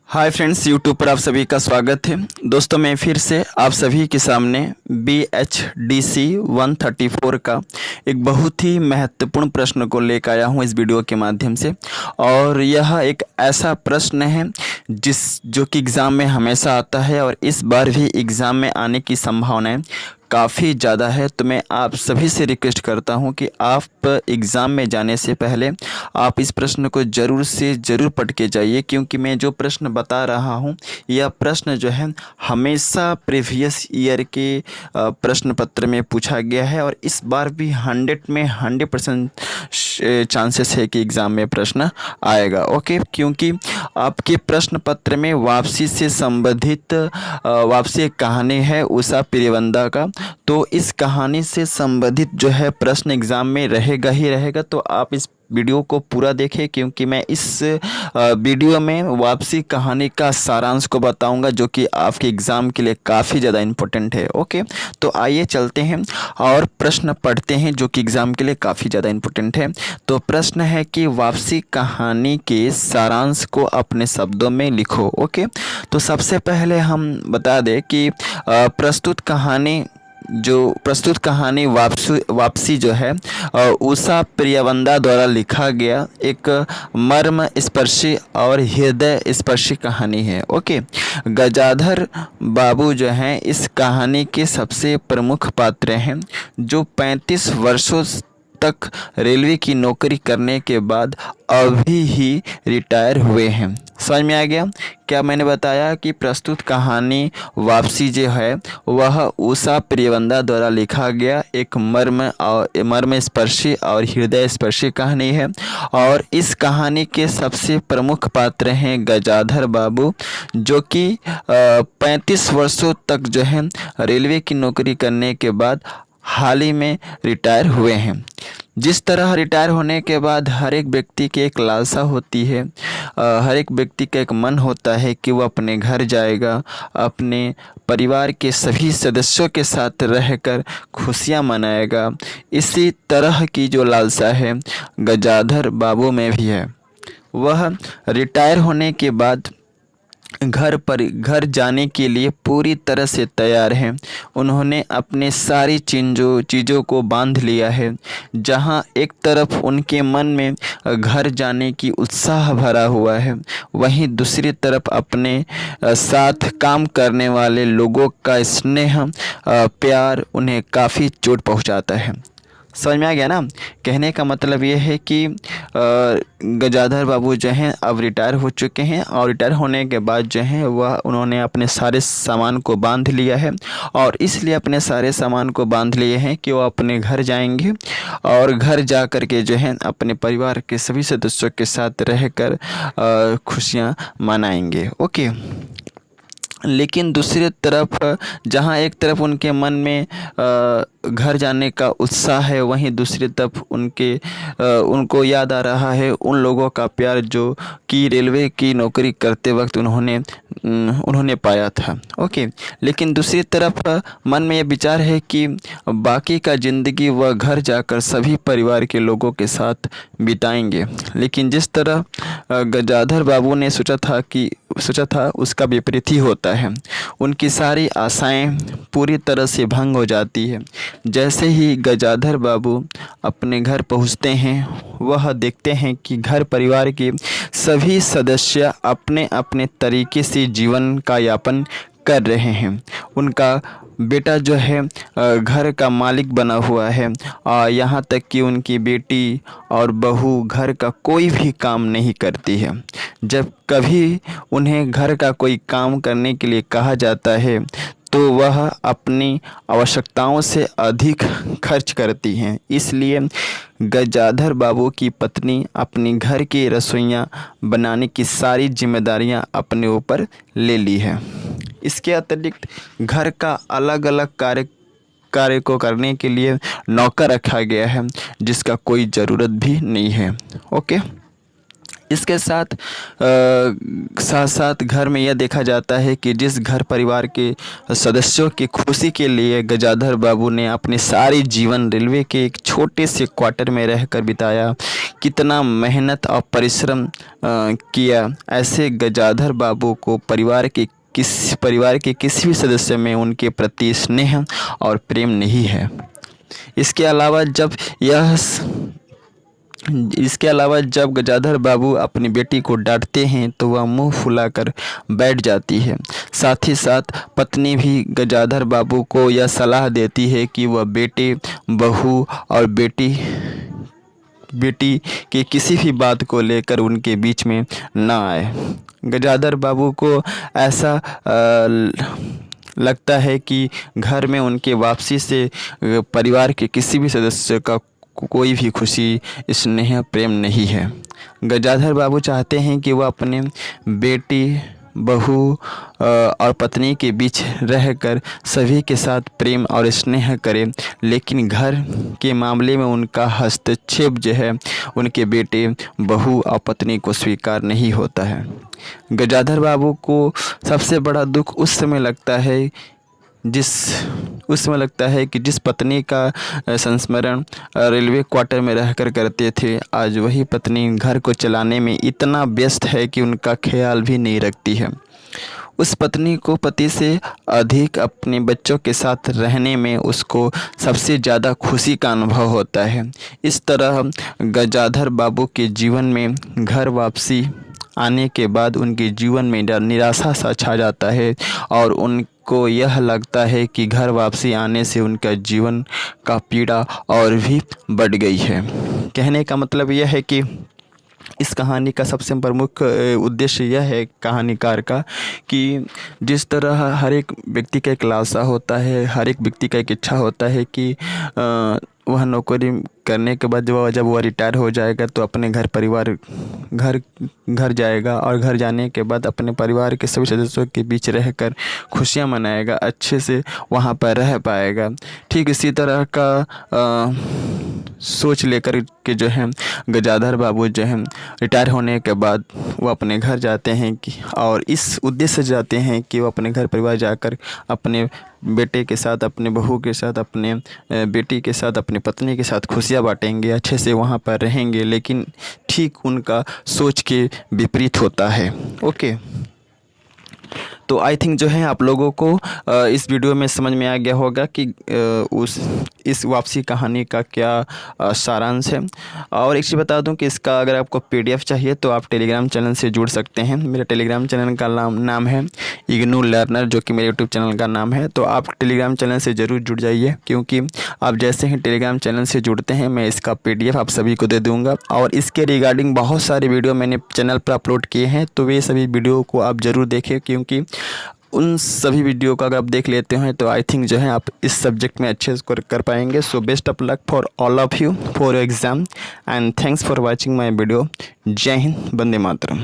Hi friends, YouTube पर आप सभी का स्वागत है। दोस्तों, मैं फिर से आप सभी के सामने BHDC 134 का एक बहुत ही महत्वपूर्ण प्रश्न को लेकर आया हूं इस वीडियो के माध्यम से। और यह एक ऐसा प्रश्न है जो कि एग्ज़ाम में हमेशा आता है और इस बार भी एग्ज़ाम में आने की संभावनाएं काफ़ी ज़्यादा है। तो मैं आप सभी से रिक्वेस्ट करता हूं कि आप एग्ज़ाम में जाने से पहले आप इस प्रश्न को ज़रूर से ज़रूर पढ़ के जाइए, क्योंकि मैं जो प्रश्न बता रहा हूं यह प्रश्न जो है हमेशा प्रीवियस ईयर के प्रश्न पत्र में पूछा गया है और इस बार भी 100% चांसेस है कि एग्ज़ाम में प्रश्न आएगा। ओके, क्योंकि आपके प्रश्न पत्र में वापसी से संबंधित वापसी एक कहानी है उषा पिरिवंदा का। तो इस कहानी से संबंधित जो है प्रश्न एग्ज़ाम में रहेगा ही रहेगा। तो आप इस वीडियो को पूरा देखें, क्योंकि मैं इस वीडियो में वापसी कहानी का सारांश को बताऊंगा जो कि आपके एग्ज़ाम के लिए काफ़ी ज़्यादा इम्पोर्टेंट है। ओके, तो आइए चलते हैं और प्रश्न पढ़ते हैं जो कि एग्ज़ाम के लिए काफ़ी ज़्यादा इम्पोर्टेंट है। तो प्रश्न है कि वापसी कहानी के सारांश को अपने शब्दों में लिखो। ओके, तो सबसे पहले हम बता दें कि प्रस्तुत कहानी वापसी जो है उषा पिरिवंदा द्वारा लिखा गया एक मर्म स्पर्शी और हृदय स्पर्शी कहानी है। ओके, गजाधर बाबू जो हैं इस कहानी के सबसे प्रमुख पात्र हैं, जो 35 वर्षों तक रेलवे की नौकरी करने के बाद अभी ही रिटायर हुए हैं। समझ में आ गया क्या मैंने बताया कि प्रस्तुत कहानी वापसी जो है वह उषा पिरिवंदा द्वारा लिखा गया एक मर्म स्पर्शी और हृदय स्पर्शी कहानी है। और इस कहानी के सबसे प्रमुख पात्र हैं गजाधर बाबू, जो कि 35 वर्षों तक जो है रेलवे की नौकरी करने के बाद हाल ही में रिटायर हुए हैं। जिस तरह रिटायर होने के बाद हर एक व्यक्ति की एक लालसा होती है, हर एक व्यक्ति का एक मन होता है कि वो अपने घर जाएगा, अपने परिवार के सभी सदस्यों के साथ रहकर खुशियां मनाएगा। इसी तरह की जो लालसा है गजाधर बाबू में भी है। वह रिटायर होने के बाद घर जाने के लिए पूरी तरह से तैयार हैं। उन्होंने अपने सारी चीज़ों को बांध लिया है। जहां एक तरफ उनके मन में घर जाने की उत्साह भरा हुआ है, वहीं दूसरी तरफ अपने साथ काम करने वाले लोगों का स्नेह प्यार उन्हें काफ़ी चोट पहुंचाता है। समझ में आ गया ना? कहने का मतलब ये है कि गजाधर बाबू जो हैं अब रिटायर हो चुके हैं और रिटायर होने के बाद जो हैं वह उन्होंने अपने सारे सामान को बांध लिया है। और इसलिए अपने सारे सामान को बांध लिए हैं कि वो अपने घर जाएंगे और घर जा कर के जो है अपने परिवार के सभी सदस्यों के साथ रहकर खुशियाँ मनाएंगे। ओके, लेकिन दूसरी तरफ जहाँ एक तरफ उनके मन में घर जाने का उत्साह है, वहीं दूसरी तरफ उनको याद आ रहा है उन लोगों का प्यार जो कि रेलवे की नौकरी करते वक्त उन्होंने पाया था। ओके, लेकिन दूसरी तरफ मन में यह विचार है कि बाकी का ज़िंदगी वह घर जाकर सभी परिवार के लोगों के साथ बिताएंगे। लेकिन जिस तरह गजाधर बाबू ने सोचा था उसका विपरीत ही होता है। उनकी सारी आशाएं पूरी तरह से भंग हो जाती है। जैसे ही गजाधर बाबू अपने घर पहुंचते हैं, वह देखते हैं कि घर परिवार के सभी सदस्य अपने अपने तरीके से जीवन का यापन कर रहे हैं। उनका बेटा जो है घर का मालिक बना हुआ है और यहाँ तक कि उनकी बेटी और बहू घर का कोई भी काम नहीं करती है। जब कभी उन्हें घर का कोई काम करने के लिए कहा जाता है तो वह अपनी आवश्यकताओं से अधिक खर्च करती हैं। इसलिए गजाधर बाबू की पत्नी अपनी घर की रसोइयाँ बनाने की सारी जिम्मेदारियां अपने ऊपर ले ली है। इसके अतिरिक्त घर का अलग अलग कार्य को करने के लिए नौकर रखा गया है, जिसका कोई ज़रूरत भी नहीं है। ओके, इसके साथ साथ घर में यह देखा जाता है कि जिस घर परिवार के सदस्यों की खुशी के लिए गजाधर बाबू ने अपनी सारी जीवन रेलवे के एक छोटे से क्वार्टर में रहकर बिताया, कितना मेहनत और परिश्रम किया, ऐसे गजाधर बाबू को परिवार के किसी भी सदस्य में उनके प्रति स्नेह और प्रेम नहीं है। इसके अलावा जब गजाधर बाबू अपनी बेटी को डांटते हैं तो वह मुंह फुलाकर बैठ जाती है। साथ ही साथ पत्नी भी गजाधर बाबू को यह सलाह देती है कि वह बेटे, बहू और बेटी के किसी भी बात को लेकर उनके बीच में ना आए। गजाधर बाबू को ऐसा लगता है कि घर में उनके वापसी से परिवार के किसी भी सदस्य का कोई भी खुशी, स्नेह, प्रेम नहीं है। गजाधर बाबू चाहते हैं कि वह अपने बेटी, बहू और पत्नी के बीच रहकर सभी के साथ प्रेम और स्नेह करें, लेकिन घर के मामले में उनका हस्तक्षेप जो है उनके बेटे, बहू और पत्नी को स्वीकार नहीं होता है। गजाधर बाबू को सबसे बड़ा दुख उस समय लगता है कि जिस पत्नी का संस्मरण रेलवे क्वार्टर में रहकर करते थे, आज वही पत्नी घर को चलाने में इतना व्यस्त है कि उनका ख्याल भी नहीं रखती है। उस पत्नी को पति से अधिक अपने बच्चों के साथ रहने में उसको सबसे ज़्यादा खुशी का अनुभव होता है। इस तरह गजाधर बाबू के जीवन में घर वापसी आने के बाद उनके जीवन में निराशा सा छा जाता है और उनको यह लगता है कि घर वापसी आने से उनका जीवन का पीड़ा और भी बढ़ गई है। कहने का मतलब यह है कि इस कहानी का सबसे प्रमुख उद्देश्य यह है कहानीकार का कि जिस तरह हर एक व्यक्ति का एक लालसा होता है, हर एक व्यक्ति का एक इच्छा होता है कि वह नौकरी करने के बाद जब वह रिटायर हो जाएगा तो अपने घर जाएगा और घर जाने के बाद अपने परिवार के सभी सदस्यों के बीच रहकर खुशियां मनाएगा, अच्छे से वहां पर रह पाएगा। ठीक इसी तरह का सोच लेकर के जो है गजाधर बाबू जो है रिटायर होने के बाद वो अपने घर जाते हैं कि और इस उद्देश्य से जाते हैं कि वो अपने घर परिवार जाकर अपने बेटे के साथ, अपने बहू के साथ, अपने बेटी के साथ, अपनी पत्नी के साथ खुशियाँ बांटेंगे, अच्छे से वहाँ पर रहेंगे, लेकिन ठीक उनका सोच के विपरीत होता है। ओके, तो आई थिंक जो है आप लोगों को इस वीडियो में समझ में आ गया होगा कि इस वापसी कहानी का क्या सारांश है। और एक चीज़ बता दूं कि इसका अगर आपको PDF चाहिए तो आप टेलीग्राम चैनल से जुड़ सकते हैं। मेरे टेलीग्राम चैनल का नाम है इग्नू लर्नर, जो कि मेरे यूट्यूब चैनल का नाम है। तो आप टेलीग्राम चैनल से ज़रूर जुड़ जाइए, क्योंकि आप जैसे ही टेलीग्राम चैनल से जुड़ते हैं मैं इसका PDF आप सभी को दे दूँगा। और इसके रिगार्डिंग बहुत सारे वीडियो मैंने चैनल पर अपलोड किए हैं, तो वे सभी वीडियो को आप ज़रूर देखें, क्योंकि उन सभी वीडियो को अगर आप देख लेते हैं तो आई थिंक जो है आप इस सब्जेक्ट में अच्छे स्कोर कर पाएंगे। So best of luck for all of you for your exam and thanks for watching my video. जय हिंद, वंदे मातरम।